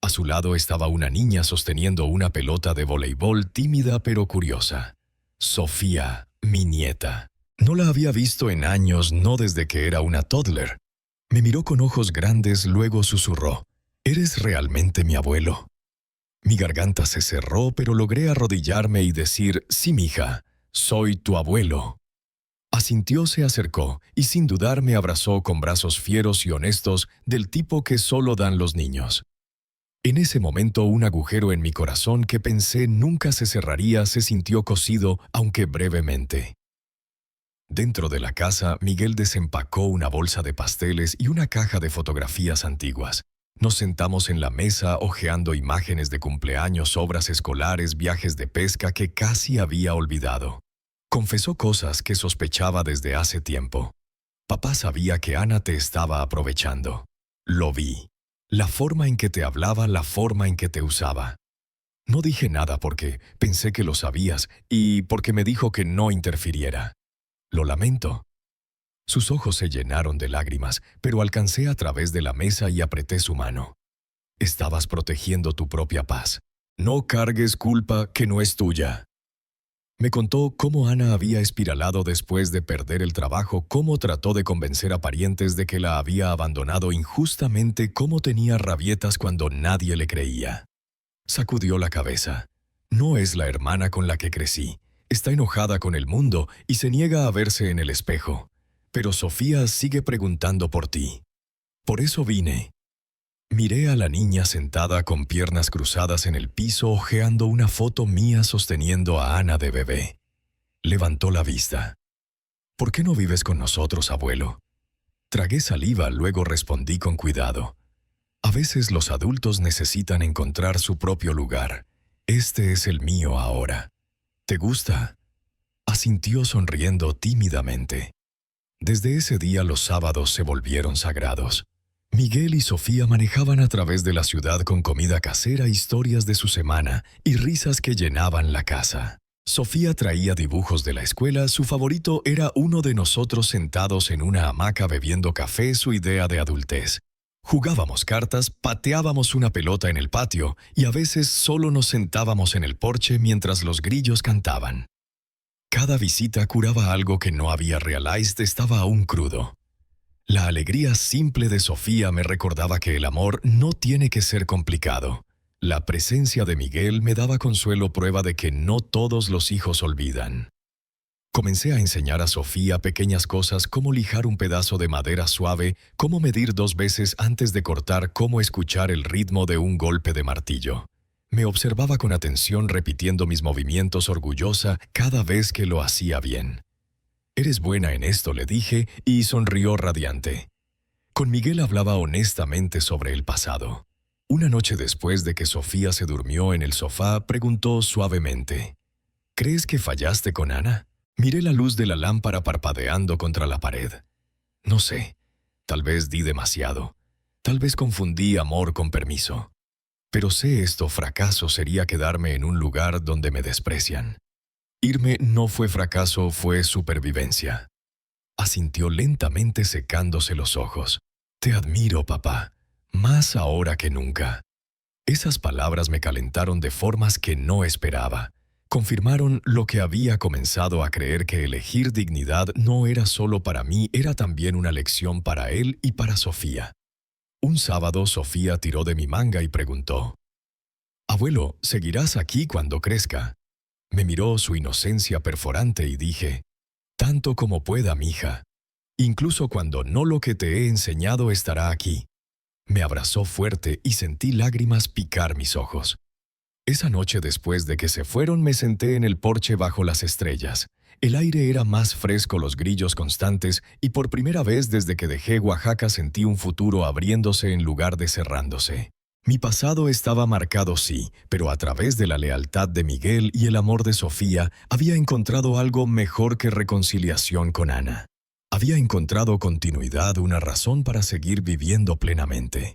A su lado estaba una niña sosteniendo una pelota de voleibol, tímida pero curiosa. Sofía, mi nieta. No la había visto en años, no desde que era una toddler. Me miró con ojos grandes, luego susurró: «¿Eres realmente mi abuelo?». Mi garganta se cerró, pero logré arrodillarme y decir: «Sí, mija, soy tu abuelo». Asintió, se acercó y sin dudar me abrazó con brazos fieros y honestos del tipo que solo dan los niños. En ese momento un agujero en mi corazón que pensé nunca se cerraría se sintió cosido, aunque brevemente. Dentro de la casa, Miguel desempacó una bolsa de pasteles y una caja de fotografías antiguas. Nos sentamos en la mesa hojeando imágenes de cumpleaños, obras escolares, viajes de pesca que casi había olvidado. Confesó cosas que sospechaba desde hace tiempo. «Papá sabía que Ana te estaba aprovechando. Lo vi. La forma en que te hablaba, la forma en que te usaba. No dije nada porque pensé que lo sabías y porque me dijo que no interfiriera. Lo lamento». Sus ojos se llenaron de lágrimas, pero alcancé a través de la mesa y apreté su mano. «Estabas protegiendo tu propia paz. No cargues culpa que no es tuya». Me contó cómo Ana había espiralado después de perder el trabajo, cómo trató de convencer a parientes de que la había abandonado injustamente, cómo tenía rabietas cuando nadie le creía. Sacudió la cabeza. «No es la hermana con la que crecí. Está enojada con el mundo y se niega a verse en el espejo. Pero Sofía sigue preguntando por ti. Por eso vine». Miré a la niña sentada con piernas cruzadas en el piso, hojeando una foto mía sosteniendo a Ana de bebé. Levantó la vista. «¿Por qué no vives con nosotros, abuelo?». Tragué saliva, luego respondí con cuidado: «A veces los adultos necesitan encontrar su propio lugar. Este es el mío ahora. ¿Te gusta?». Asintió sonriendo tímidamente. Desde ese día los sábados se volvieron sagrados. Miguel y Sofía manejaban a través de la ciudad con comida casera, historias de su semana y risas que llenaban la casa. Sofía traía dibujos de la escuela, su favorito era uno de nosotros sentados en una hamaca bebiendo café, su idea de adultez. Jugábamos cartas, pateábamos una pelota en el patio y a veces solo nos sentábamos en el porche mientras los grillos cantaban. Cada visita curaba algo que no había realized, estaba aún crudo. La alegría simple de Sofía me recordaba que el amor no tiene que ser complicado. La presencia de Miguel me daba consuelo, prueba de que no todos los hijos olvidan. Comencé a enseñar a Sofía pequeñas cosas, cómo lijar un pedazo de madera suave, cómo medir 2 veces antes de cortar, cómo escuchar el ritmo de un golpe de martillo. Me observaba con atención repitiendo mis movimientos orgullosa cada vez que lo hacía bien. «Eres buena en esto», le dije, y sonrió radiante. Con Miguel hablaba honestamente sobre el pasado. Una noche después de que Sofía se durmió en el sofá, preguntó suavemente: «¿Crees que fallaste con Ana?». Miré la luz de la lámpara parpadeando contra la pared. No sé, tal vez di demasiado. Tal vez confundí amor con permiso. Pero sé esto: fracaso sería quedarme en un lugar donde me desprecian. Irme no fue fracaso, fue supervivencia. Asintió lentamente, secándose los ojos. «Te admiro, papá, más ahora que nunca». Esas palabras me calentaron de formas que no esperaba. Confirmaron lo que había comenzado a creer, que elegir dignidad no era solo para mí, era también una lección para él y para Sofía. Un sábado Sofía tiró de mi manga y preguntó: «Abuelo, ¿seguirás aquí cuando crezca?». Me miró su inocencia perforante y dije: «Tanto como pueda, mija. Incluso cuando no, lo que te he enseñado estará aquí». Me abrazó fuerte y sentí lágrimas picar mis ojos. Esa noche, después de que se fueron, me senté en el porche bajo las estrellas. El aire era más fresco, los grillos constantes, y por primera vez desde que dejé Oaxaca sentí un futuro abriéndose en lugar de cerrándose. Mi pasado estaba marcado, sí, pero a través de la lealtad de Miguel y el amor de Sofía, había encontrado algo mejor que reconciliación con Ana. Había encontrado continuidad, una razón para seguir viviendo plenamente.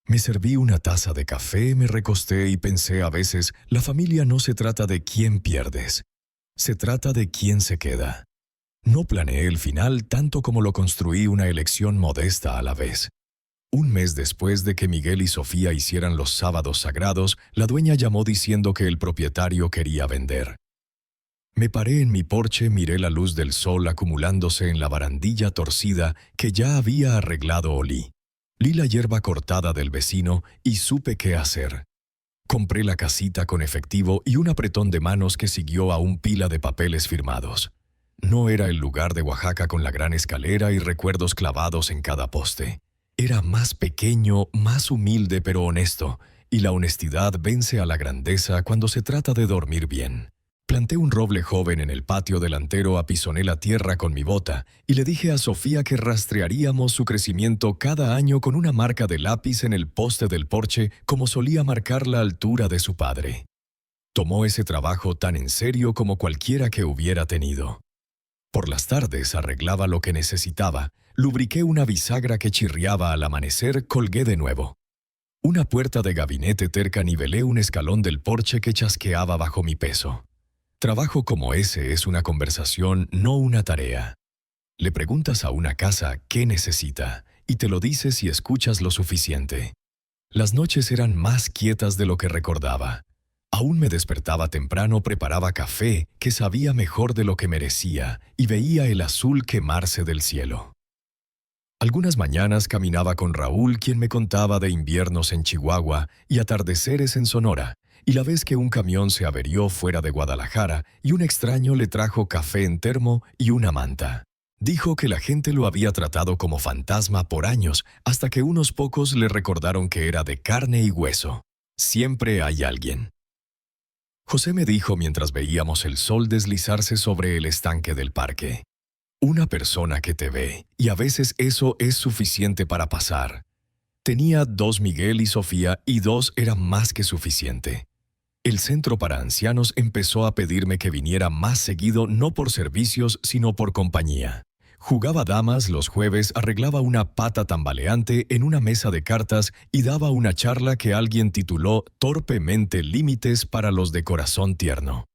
Me serví una taza de café, me recosté y pensé a veces, la familia no se trata de quién pierdes, se trata de quién se queda. No planeé el final tanto como lo construí, una elección modesta a la vez. Un mes después de que Miguel y Sofía hicieran los sábados sagrados, la dueña llamó diciendo que el propietario quería vender. Me paré en mi porche, miré la luz del sol acumulándose en la barandilla torcida que ya había arreglado Olí. Vi la hierba cortada del vecino y supe qué hacer. Compré la casita con efectivo y un apretón de manos que siguió a un pila de papeles firmados. No era el lugar de Oaxaca con la gran escalera y recuerdos clavados en cada poste. Era más pequeño, más humilde pero honesto, y la honestidad vence a la grandeza cuando se trata de dormir bien. Planté un roble joven en el patio delantero, apisoné la tierra con mi bota y le dije a Sofía que rastrearíamos su crecimiento cada año con una marca de lápiz en el poste del porche como solía marcar la altura de su padre. Tomó ese trabajo tan en serio como cualquiera que hubiera tenido. Por las tardes arreglaba lo que necesitaba, lubriqué una bisagra que chirriaba al amanecer, colgué de nuevo. Una puerta de gabinete terca, nivelé un escalón del porche que chasqueaba bajo mi peso. Trabajo como ese es una conversación, no una tarea. Le preguntas a una casa qué necesita y te lo dice si escuchas lo suficiente. Las noches eran más quietas de lo que recordaba. Aún me despertaba temprano, preparaba café que sabía mejor de lo que merecía y veía el azul quemarse del cielo. Algunas mañanas caminaba con Raúl, quien me contaba de inviernos en Chihuahua y atardeceres en Sonora, y la vez que un camión se averió fuera de Guadalajara y un extraño le trajo café en termo y una manta. Dijo que la gente lo había tratado como fantasma por años, hasta que unos pocos le recordaron que era de carne y hueso. Siempre hay alguien. José me dijo mientras veíamos el sol deslizarse sobre el estanque del parque. Una persona que te ve, y a veces eso es suficiente para pasar. Tenía 2 Miguel y Sofía, y 2 era más que suficiente. El centro para ancianos empezó a pedirme que viniera más seguido, no por servicios, sino por compañía. Jugaba damas los jueves, arreglaba una pata tambaleante en una mesa de cartas y daba una charla que alguien tituló torpemente Límites para los de corazón tierno.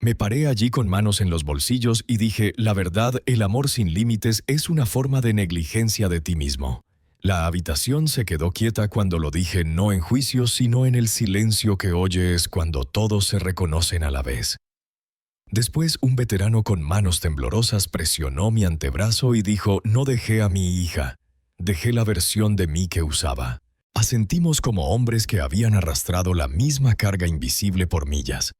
Me paré allí con manos en los bolsillos y dije, la verdad, el amor sin límites es una forma de negligencia de ti mismo. La habitación se quedó quieta cuando lo dije, no en juicio, sino en el silencio que oyes cuando todos se reconocen a la vez. Después, un veterano con manos temblorosas presionó mi antebrazo y dijo, no dejé a mi hija, dejé la versión de mí que usaba. Asentimos como hombres que habían arrastrado la misma carga invisible por millas.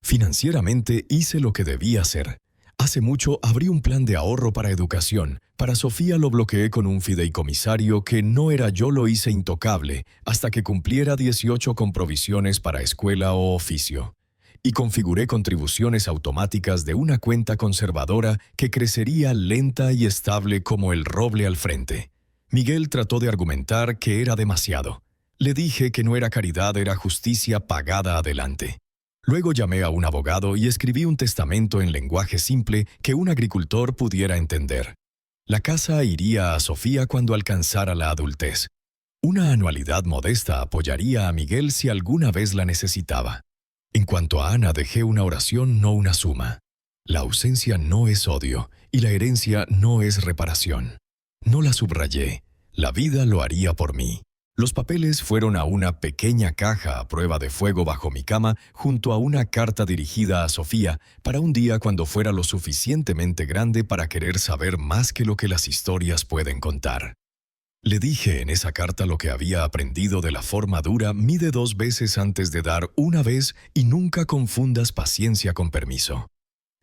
Financieramente hice lo que debía hacer. Hace mucho abrí un plan de ahorro para educación. Para Sofía lo bloqueé con un fideicomisario que no era yo, lo hice intocable hasta que cumpliera 18 con provisiones para escuela o oficio. Y configuré contribuciones automáticas de una cuenta conservadora que crecería lenta y estable como el roble al frente. Miguel trató de argumentar que era demasiado. Le dije que no era caridad, era justicia pagada adelante. Luego llamé a un abogado y escribí un testamento en lenguaje simple que un agricultor pudiera entender. La casa iría a Sofía cuando alcanzara la adultez. Una anualidad modesta apoyaría a Miguel si alguna vez la necesitaba. En cuanto a Ana, dejé una oración, no una suma. La ausencia no es odio y la herencia no es reparación. No la subrayé. La vida lo haría por mí. Los papeles fueron a una pequeña caja a prueba de fuego bajo mi cama, junto a una carta dirigida a Sofía para un día cuando fuera lo suficientemente grande para querer saber más que lo que las historias pueden contar. Le dije en esa carta lo que había aprendido de la forma dura: mide 2 veces antes de dar una vez y nunca confundas paciencia con permiso.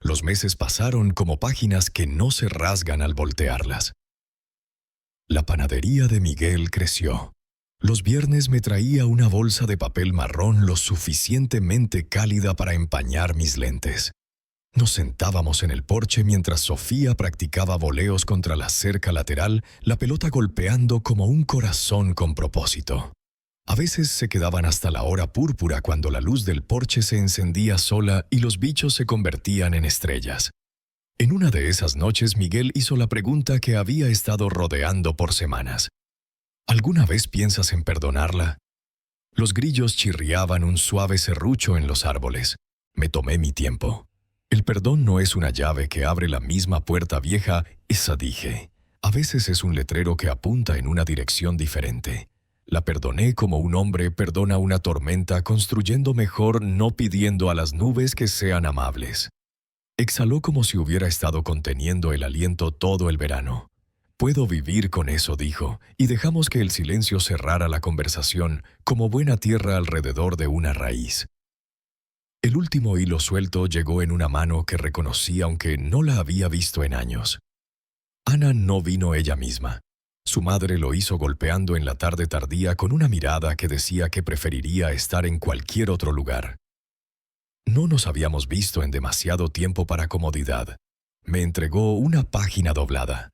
Los meses pasaron como páginas que no se rasgan al voltearlas. La panadería de Miguel creció. Los viernes me traía una bolsa de papel marrón lo suficientemente cálida para empañar mis lentes. Nos sentábamos en el porche mientras Sofía practicaba voleos contra la cerca lateral, la pelota golpeando como un corazón con propósito. A veces se quedaban hasta la hora púrpura cuando la luz del porche se encendía sola y los bichos se convertían en estrellas. En una de esas noches, Miguel hizo la pregunta que había estado rodeando por semanas. ¿Alguna vez piensas en perdonarla? Los grillos chirriaban un suave serrucho en los árboles. Me tomé mi tiempo. El perdón no es una llave que abre la misma puerta vieja, esa dije. A veces es un letrero que apunta en una dirección diferente. La perdoné como un hombre perdona una tormenta, construyendo mejor, no pidiendo a las nubes que sean amables. Exhaló como si hubiera estado conteniendo el aliento todo el verano. Puedo vivir con eso, dijo, y dejamos que el silencio cerrara la conversación como buena tierra alrededor de una raíz. El último hilo suelto llegó en una mano que reconocí aunque no la había visto en años. Ana no vino ella misma. Su madre lo hizo golpeando en la tarde tardía con una mirada que decía que preferiría estar en cualquier otro lugar. No nos habíamos visto en demasiado tiempo para comodidad. Me entregó una página doblada.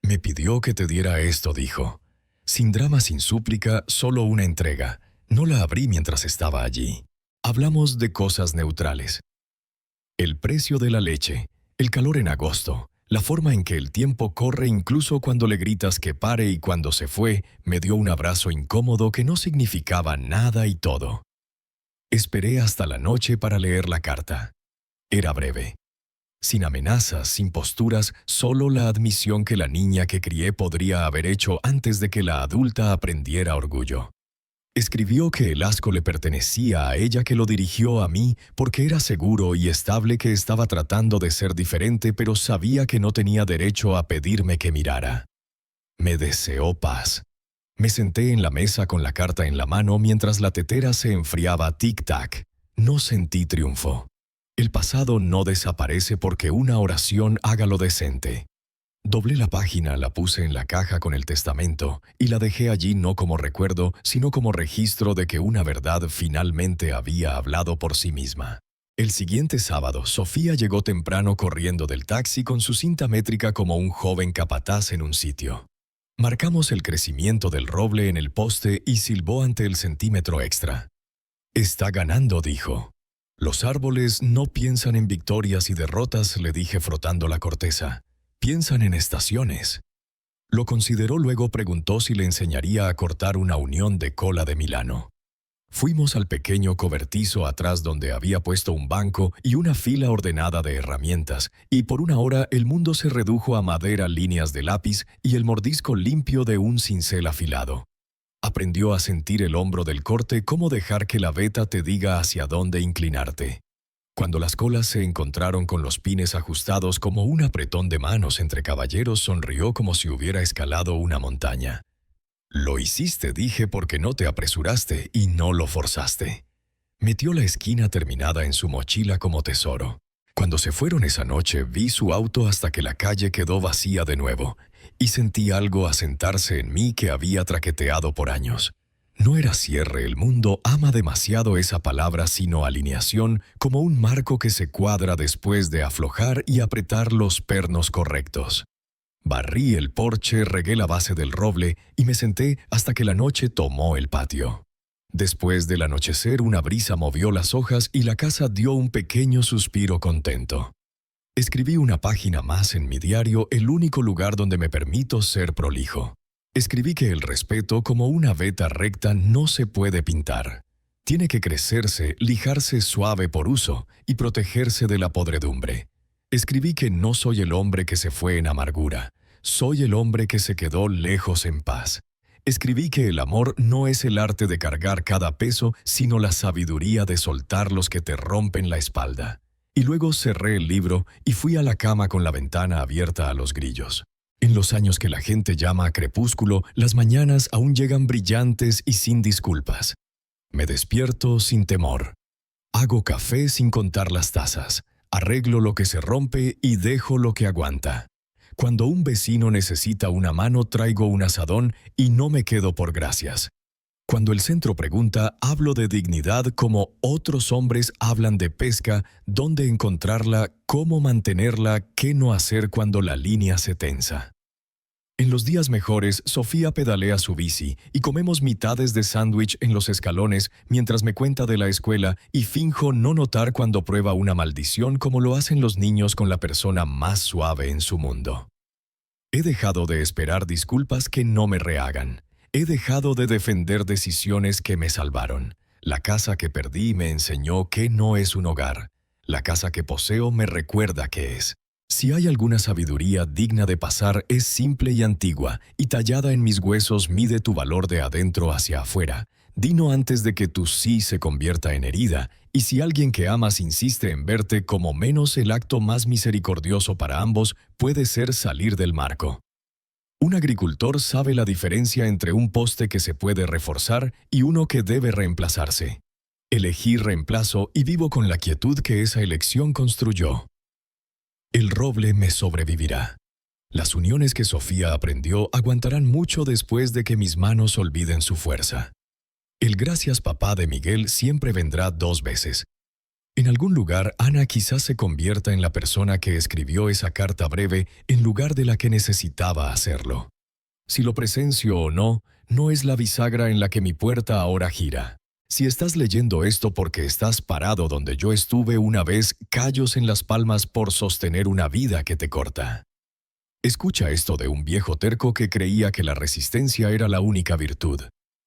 Me pidió que te diera esto, dijo. Sin drama, sin súplica, solo una entrega. No la abrí mientras estaba allí. Hablamos de cosas neutrales. El precio de la leche, el calor en agosto, la forma en que el tiempo corre incluso cuando le gritas que pare y cuando se fue, me dio un abrazo incómodo que no significaba nada y todo. Esperé hasta la noche para leer la carta. Era breve. Sin amenazas, sin posturas, solo la admisión que la niña que crié podría haber hecho antes de que la adulta aprendiera orgullo. Escribió que el asco le pertenecía a ella, que lo dirigió a mí porque era seguro y estable, que estaba tratando de ser diferente, pero sabía que no tenía derecho a pedirme que mirara. Me deseó paz. Me senté en la mesa con la carta en la mano mientras la tetera se enfriaba tic-tac. No sentí triunfo. El pasado no desaparece porque una oración haga lo decente. Doblé la página, la puse en la caja con el testamento y la dejé allí no como recuerdo, sino como registro de que una verdad finalmente había hablado por sí misma. El siguiente sábado, Sofía llegó temprano corriendo del taxi con su cinta métrica como un joven capataz en un sitio. Marcamos el crecimiento del roble en el poste y silbó ante el centímetro extra. «Está ganando», dijo. «Los árboles no piensan en victorias y derrotas», le dije frotando la corteza. «Piensan en estaciones». Lo consideró, luego preguntó si le enseñaría a cortar una unión de cola de Milano. Fuimos al pequeño cobertizo atrás donde había puesto un banco y una fila ordenada de herramientas, y por una hora el mundo se redujo a madera, líneas de lápiz y el mordisco limpio de un cincel afilado. Aprendió a sentir el hombro del corte, cómo dejar que la veta te diga hacia dónde inclinarte. Cuando las colas se encontraron con los pines ajustados como un apretón de manos entre caballeros, sonrió como si hubiera escalado una montaña. «Lo hiciste», dije, «porque no te apresuraste y no lo forzaste». Metió la esquina terminada en su mochila como tesoro. Cuando se fueron esa noche, vi su auto hasta que la calle quedó vacía de nuevo, y sentí algo asentarse en mí que había traqueteado por años. No era cierre, el mundo ama demasiado esa palabra, sino alineación, como un marco que se cuadra después de aflojar y apretar los pernos correctos. Barrí el porche, regué la base del roble y me senté hasta que la noche tomó el patio. Después del anochecer, una brisa movió las hojas y la casa dio un pequeño suspiro contento. Escribí una página más en mi diario, el único lugar donde me permito ser prolijo. Escribí que el respeto, como una veta recta, no se puede pintar. Tiene que crecerse, lijarse suave por uso y protegerse de la podredumbre. Escribí que no soy el hombre que se fue en amargura, soy el hombre que se quedó lejos en paz. Escribí que el amor no es el arte de cargar cada peso, sino la sabiduría de soltar los que te rompen la espalda. Y luego cerré el libro y fui a la cama con la ventana abierta a los grillos. En los años que la gente llama crepúsculo, las mañanas aún llegan brillantes y sin disculpas. Me despierto sin temor. Hago café sin contar las tazas. Arreglo lo que se rompe y dejo lo que aguanta. Cuando un vecino necesita una mano, traigo un asadón y no me quedo por gracias. Cuando el centro pregunta, hablo de dignidad como otros hombres hablan de pesca, dónde encontrarla, cómo mantenerla, qué no hacer cuando la línea se tensa. En los días mejores, Sofía pedalea su bici y comemos mitades de sándwich en los escalones mientras me cuenta de la escuela y finjo no notar cuando prueba una maldición como lo hacen los niños con la persona más suave en su mundo. He dejado de esperar disculpas que no me rehagan. He dejado de defender decisiones que me salvaron. La casa que perdí me enseñó que no es un hogar. La casa que poseo me recuerda qué es. Si hay alguna sabiduría digna de pasar, es simple y antigua, y tallada en mis huesos mide tu valor de adentro hacia afuera. Dino antes de que tu sí se convierta en herida, y si alguien que amas insiste en verte como menos, el acto más misericordioso para ambos puede ser salir del marco. Un agricultor sabe la diferencia entre un poste que se puede reforzar y uno que debe reemplazarse. Elegí reemplazo y vivo con la quietud que esa elección construyó. El roble me sobrevivirá. Las uniones que Sofía aprendió aguantarán mucho después de que mis manos olviden su fuerza. El gracias papá de Miguel siempre vendrá 2 veces. En algún lugar, Ana quizás se convierta en la persona que escribió esa carta breve en lugar de la que necesitaba hacerlo. Si lo presencio o no, no es la bisagra en la que mi puerta ahora gira. Si estás leyendo esto porque estás parado donde yo estuve una vez, callos en las palmas por sostener una vida que te corta. Escucha esto de un viejo terco que creía que la resistencia era la única virtud.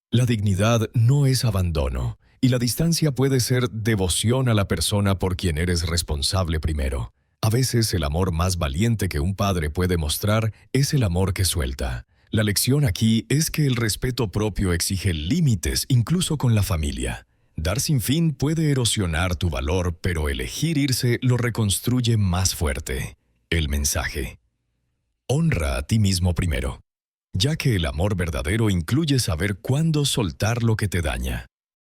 La dignidad no es abandono, y la distancia puede ser devoción a la persona por quien eres responsable primero. A veces el amor más valiente que un padre puede mostrar es el amor que suelta. La lección aquí es que el respeto propio exige límites incluso con la familia. Dar sin fin puede erosionar tu valor, pero elegir irse lo reconstruye más fuerte. El mensaje: honra a ti mismo primero, ya que el amor verdadero incluye saber cuándo soltar lo que te daña.